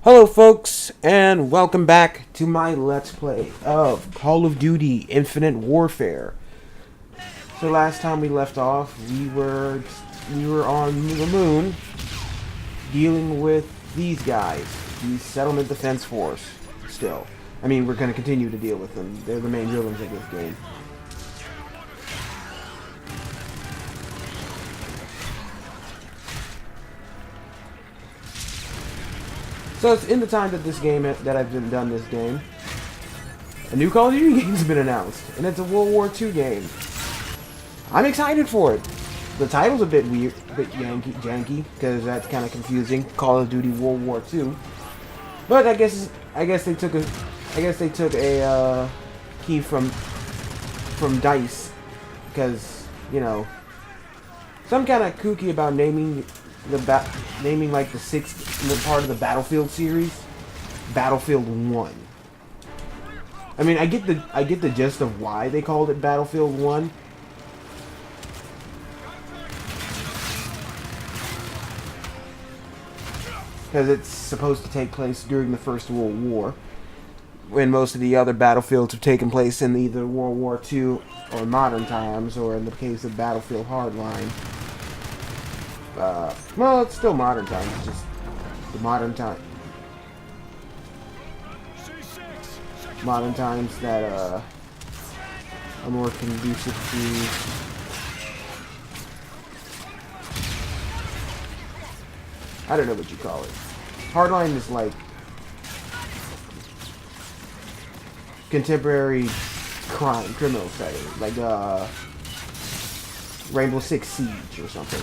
Hello folks, and welcome back to my Let's Play of Call of Duty Infinite Warfare. So last time we left off, we were on the moon dealing with these guys, the Settlement Defense Force, still. I mean, we're going to continue to deal with them. They're the main villains of this game. So it's in the time that I've been done this game, a new Call of Duty game's been announced, and it's a World War II game. I'm excited for it. The title's a bit weird, a bit janky, because that's kind of confusing. Call of Duty World War II, but I guess they took a key from DICE, because some kind of kooky about naming like the sixth part of the Battlefield series, Battlefield 1. I mean, I get the gist of why they called it Battlefield 1. Because it's supposed to take place during the First World War, when most of the other battlefields have taken place in either World War II or modern times, or in the case of Battlefield Hardline. Well, it's still modern times, it's just the modern times that are more conducive to, I don't know what you call it. Hardline is like contemporary criminal setting, like Rainbow Six Siege or something.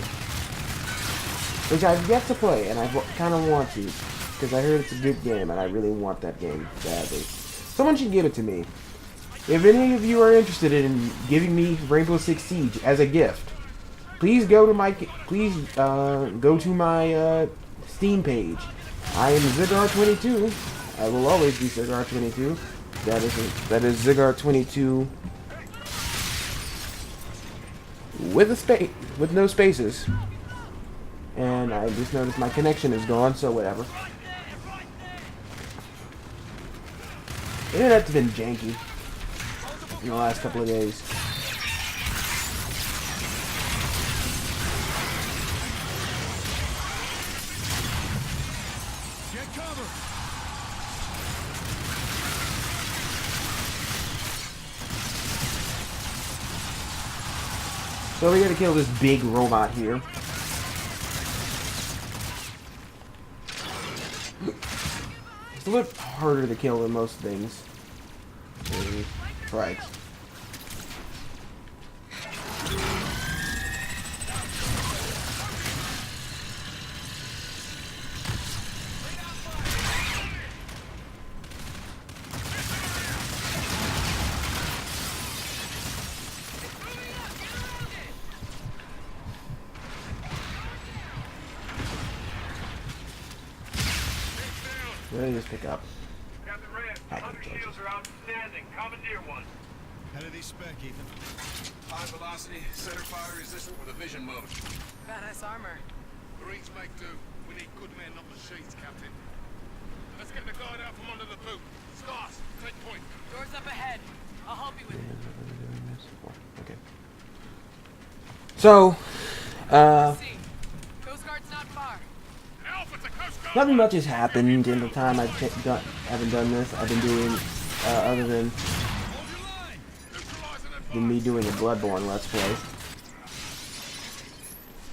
Which I've yet to play, and I kind of want to, because I heard it's a good game, and I really want that game badly. Someone should give it to me. If any of you are interested in giving me Rainbow Six Siege as a gift, please go to my Steam page. I am Zygarde22. I will always be Zygarde22. That is Zygarde22 with no spaces. And I just noticed my connection is gone, so whatever. The internet's been janky in the last couple of days. Get cover. So we gotta kill this big robot here. It's a little harder to kill than most things. Right. Let me just pick up. Captain Red, 100 shields are outstanding. Commandeer one. How do these spec, Ethan? High velocity, center fire resistant with a vision mode. Badass armor. Marines make do. We need good men, not machines, Captain. Let's get the guard out from under the boot. Scars, take point. Doors up ahead. I'll help you with it. Okay. So, See. Coast Guard's not far. Alpha to Coast Guard! nothing much has happened in the time haven't done this. I've been doing, other than me doing a Bloodborne Let's Play,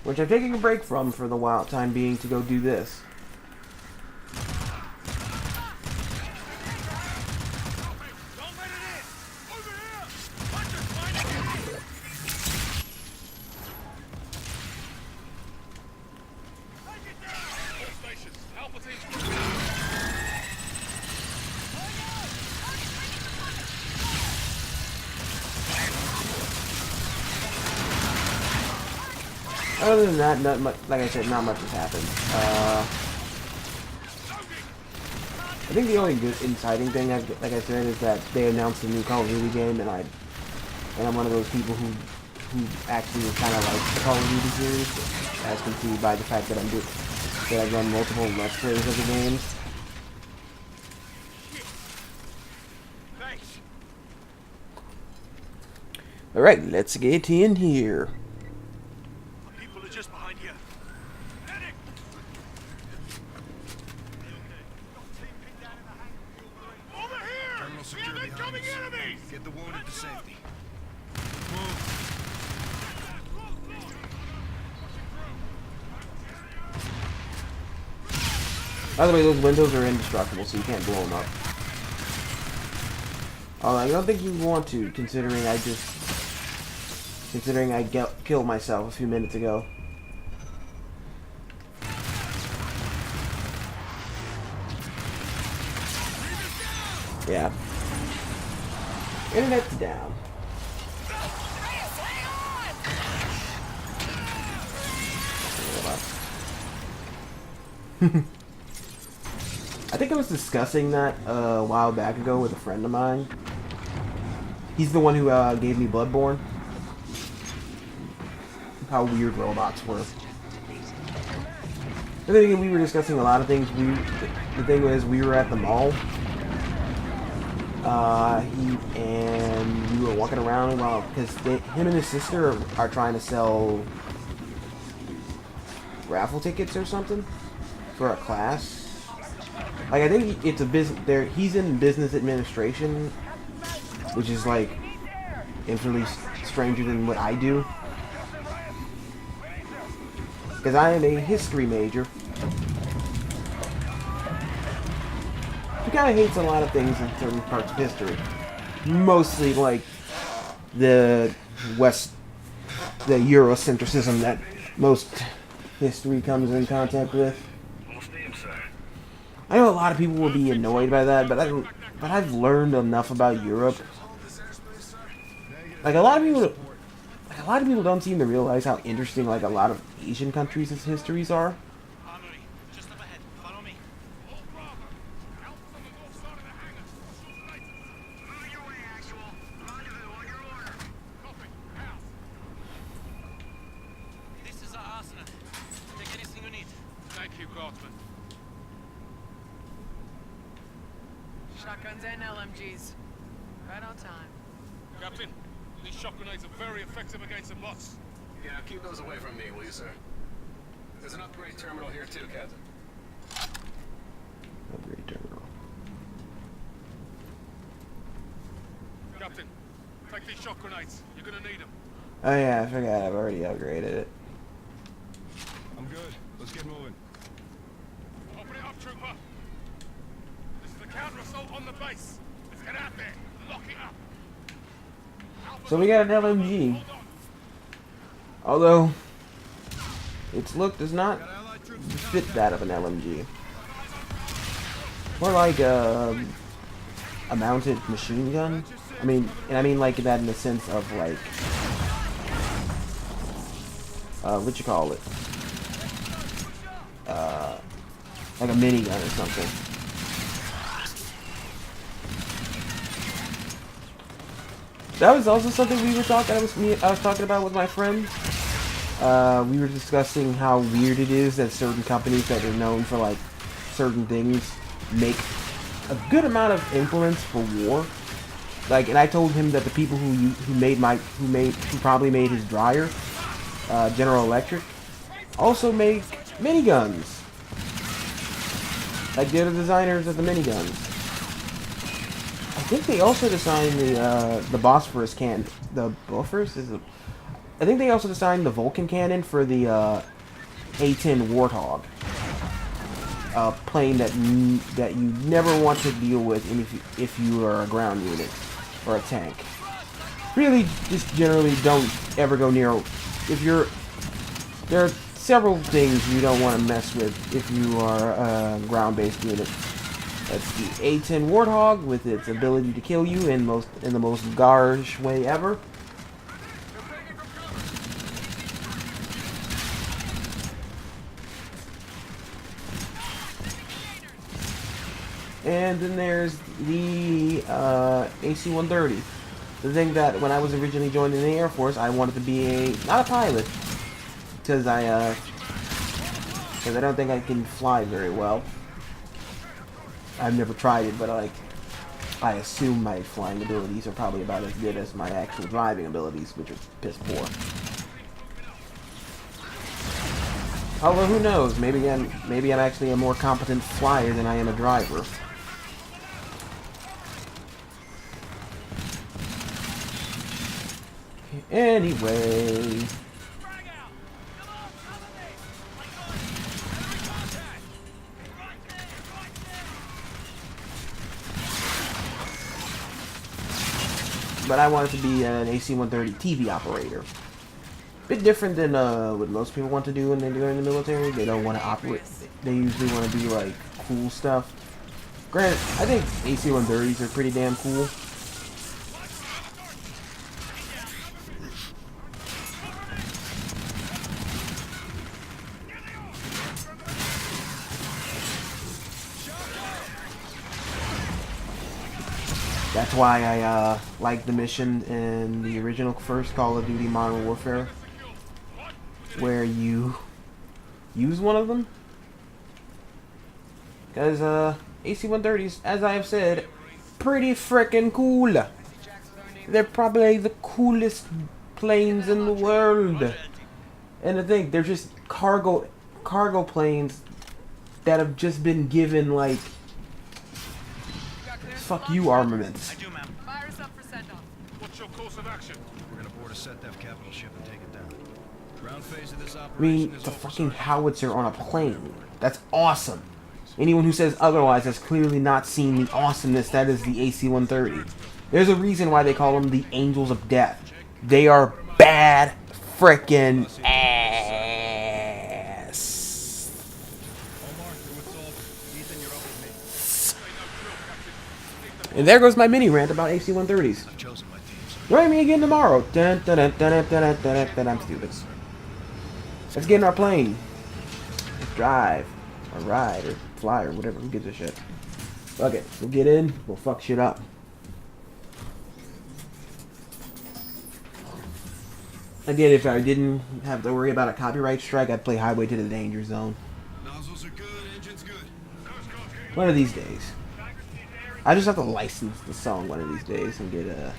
which I'm taking a break from for the time being to go do this. Other than that, not much, like I said, not much has happened. I think the only good inciting thing, like I said, is that they announced a new Call of Duty game, and I'm one of those people who actually kind of like the Call of Duty series, as can see by the fact that I run multiple Let's Plays of the games. Alright, let's get in here. People are just behind you. Medic! Over here! Terminal We secure have behind incoming us. enemies! Get the wounded to safety. Move. By the way, those windows are indestructible, so you can't blow them up. I don't think you want to, considering I killed myself a few minutes ago. Yeah. Internet's down. I think I was discussing that a while back ago with a friend of mine. He's the one who gave me Bloodborne. How weird robots were. And then we were discussing a lot of things. The thing was, we were at the mall. We were walking around because him and his sister are trying to sell raffle tickets or something for a class. Like, I think it's a business. He's in business administration, which is like infinitely stranger than what I do. Because I am a history major. He kind of hates a lot of things in certain parts of history. Mostly like the Eurocentrism that most history comes in contact with. I know a lot of people will be annoyed by that, but I've learned enough about Europe. Like a lot of people don't seem to realize how interesting like a lot of Asian countries' histories are. Armory, just up ahead. Follow me. This is our arsenal. Take anything you need. Thank you, Guardsman. Shotguns and LMGs. Right on time. Captain, these shock grenades are very effective against the bots. Yeah, keep those away from me, will you, sir? There's an upgrade terminal here too, Captain. Upgrade terminal. Captain, take these shock grenades. You're gonna need them. Oh yeah, I forgot. I've already upgraded it. I'm good. Let's get moving. Open it up, trooper. This is the counter-assault on the base. Let's get out there. Lock it up. So we got an LMG. Although its look does not fit that of an LMG. More like a mounted machine gun. I mean like that in the sense of like what you call it? Like a minigun or something. That was also something we were talking. I was talking about with my friend. We were discussing how weird it is that certain companies that are known for like certain things make a good amount of implements for war. Like, and I told him that the people who probably made his dryer, General Electric, also make miniguns. Like they're the designers of the miniguns. I think they also designed the Bosphorus cannon. The Bosphorus is a. I think they also designed the Vulcan cannon for the A-10 Warthog. A plane that you never want to deal with if you are a ground unit or a tank. Really, just generally don't ever go near. There are several things you don't want to mess with if you are a ground-based unit. That's the A-10 Warthog with its ability to kill you in the most garish way ever. And then there's the AC-130. The thing that when I was originally joining the Air Force, I wanted to be not a pilot, because I don't think I can fly very well. I've never tried it, but I assume my flying abilities are probably about as good as my actual driving abilities, which are piss poor. Although who knows? Maybe I'm actually a more competent flyer than I am a driver. Anyway. But I wanted to be an AC-130 TV operator. Bit different than what most people want to do when they're in the military. They don't want to operate. They usually want to do like cool stuff. Granted, I think AC-130s are pretty damn cool. That's why I like the mission in the original first Call of Duty Modern Warfare, where you use one of them. Because AC-130s, as I have said, pretty frickin' cool. They're probably the coolest planes in the world. And to think, they're just cargo planes that have just been given like fuck you armaments. Fire us up for send-off. What's your course of action? We're gonna board a SETDEF capital ship and take it down. Ground phase of this I operation mean, is the over, fucking sir. howitzer on a plane. That's awesome. Anyone who says otherwise has clearly not seen the awesomeness that is the AC-130. There's a reason why they call them the Angels of Death. They are bad frickin' ass. Omar, you're with Saul. Ethan, you're up with me. And there goes my mini rant about AC-130s. I've chosen my team, sir. Join me again tomorrow. Dun, dun, dun, dun, dun, dun, dun, dun, I'm stupid. Let's get in our plane. Let's drive. Or ride. Or fly. Or whatever. Who gives a shit? Fuck it. We'll get in. We'll fuck shit up. Again, if I didn't have to worry about a copyright strike, I'd play Highway to the Danger Zone. Nozzles are good, engine's good. One of these days. I just have to license the song one of these days and get a...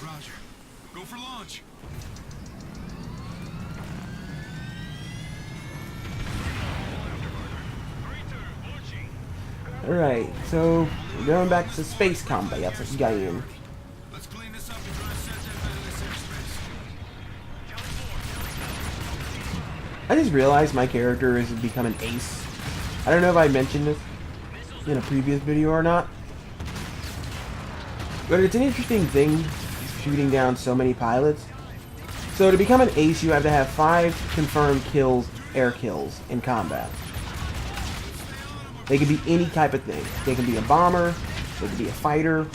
Roger. Go for launch. Alright, so we're going back to space combat. That's what you got in. Let's clean this up and drive SETDEF out of this airspace. I just realized my character has become an ace. I don't know if I mentioned this in a previous video or not, but it's an interesting thing shooting down so many pilots. So to become an ace, you have to have 5 confirmed kills, air kills, in combat. They could be any type of thing. They could be a bomber, they could be a fighter,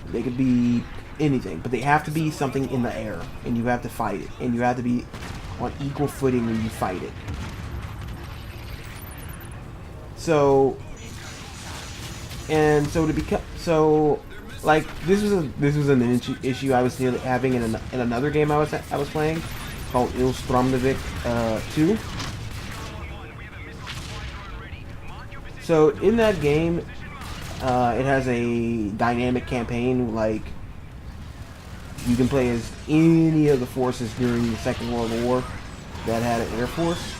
they could be anything, but they have to be something in the air, and you have to fight it, and you have to be on equal footing when you fight it. So, and so to become, so like this was an issue I was having in another game I was playing called Ilstromdevik 2. So in that game, it has a dynamic campaign. Like you can play as any of the forces during the Second World War that had an air force,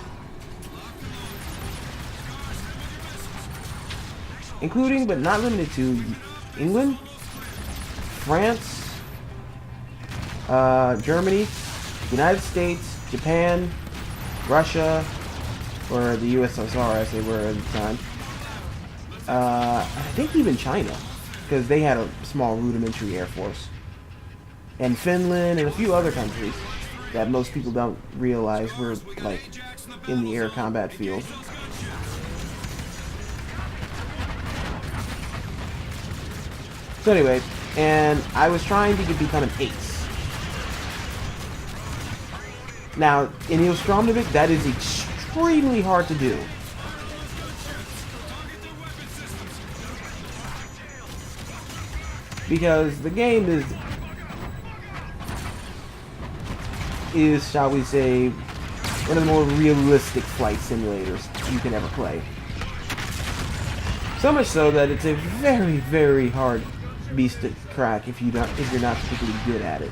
including but not limited to England, France, Germany, United States, Japan, Russia, or the USSR as they were at the time. I think even China, because they had a small rudimentary air force, and Finland and a few other countries that most people don't realize were like in the air combat field. So anyway, and I was trying to become an ace. Now, in Ilstromdevik, that is extremely hard to do. Because the game is, shall we say, one of the more realistic flight simulators you can ever play. So much so that it's a very, very hard beast to crack if you're not particularly good at it.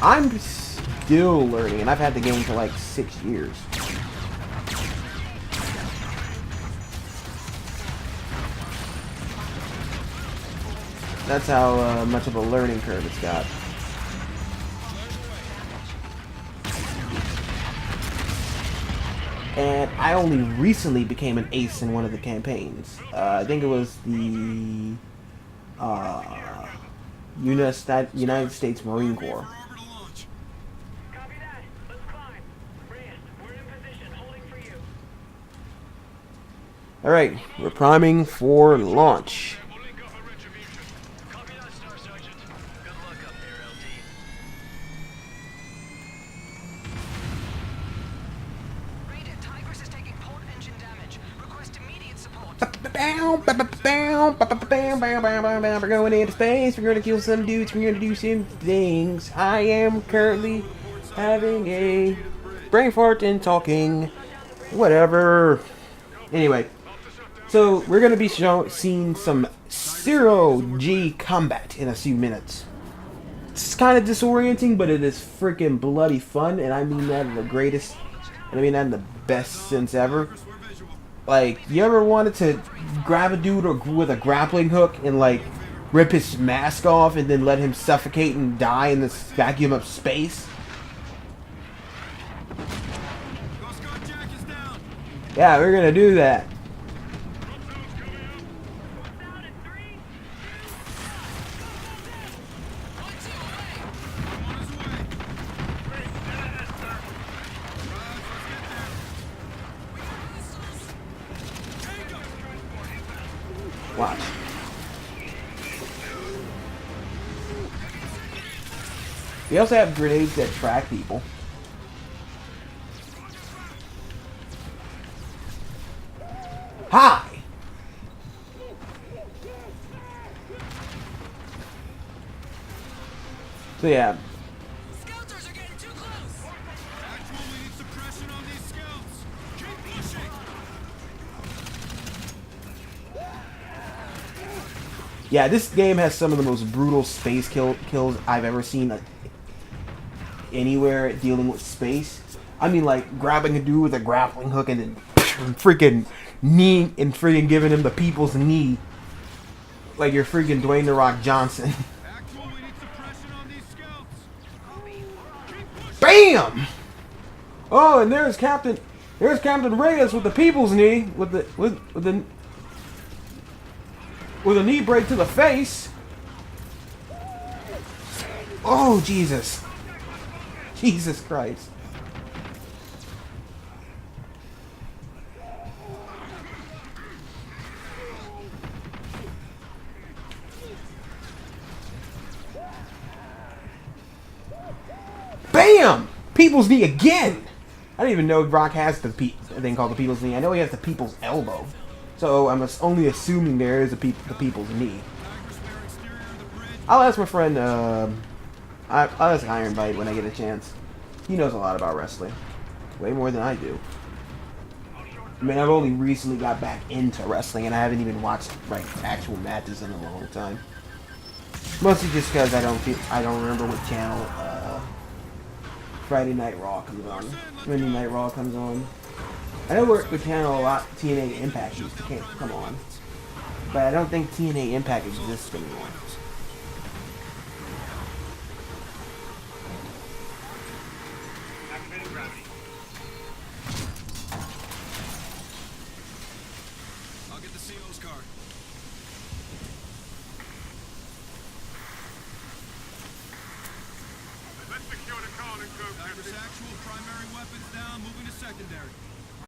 I'm still learning, and I've had the game for like 6 years. That's how much of a learning curve it's got. And I only recently became an ace in one of the campaigns. I think it was the United States Marine Corps. Copy that. Let's climb. Reyes, we're in position, holding for you. Alright, we're priming for launch. We'll link up a retribution. Copy that, Star Sergeant. Good luck up there, LT. Raider, Tigris is taking port engine damage. Request immediate support. We're going into space. We're going to kill some dudes. We're going to do some things. I am currently having a brain fart and talking. Whatever. Anyway, so we're going to be seeing some zero-G combat in a few minutes. It's kind of disorienting, but it is freaking bloody fun, and I mean that in the greatest, and I mean that in the best sense ever. Like, you ever wanted to grab a dude with a grappling hook and, like, rip his mask off and then let him suffocate and die in this vacuum of space? Yeah, we're gonna do that. Watch. We also have grenades that track people. Hi! So yeah. Scouters are getting too close. Actual, we need suppression on these scouts. Keep pushing. Yeah, this game has some of the most brutal space kills I've ever seen anywhere dealing with space. I mean, like, grabbing a dude with a grappling hook and then freaking knee and freaking giving him the people's knee. Like you're freaking Dwayne "The Rock" Johnson. Actual, we need suppression on these scouts. BAM! Oh, and there's Captain Reyes with the people's knee, with a knee break to the face. Oh, Jesus. Jesus Christ. BAM! People's knee again! I don't even know Rock has the thing called the people's knee. I know he has the people's elbow. So I'm only assuming there is the people's knee. I'll ask my friend, I'll ask Iron Bite when I get a chance. He knows a lot about wrestling. Way more than I do. I mean, I've only recently got back into wrestling, and I haven't even watched, like, actual matches in a long time. Mostly just because I don't remember what channel, Friday Night Raw comes on. Monday Night Raw comes on. I know what channel a lot TNA Impact used to come on. But I don't think TNA Impact exists anymore. Activating gravity. I'll get the CO's card. Let's secure the colony group. Tigris actual, primary weapons down, moving to secondary.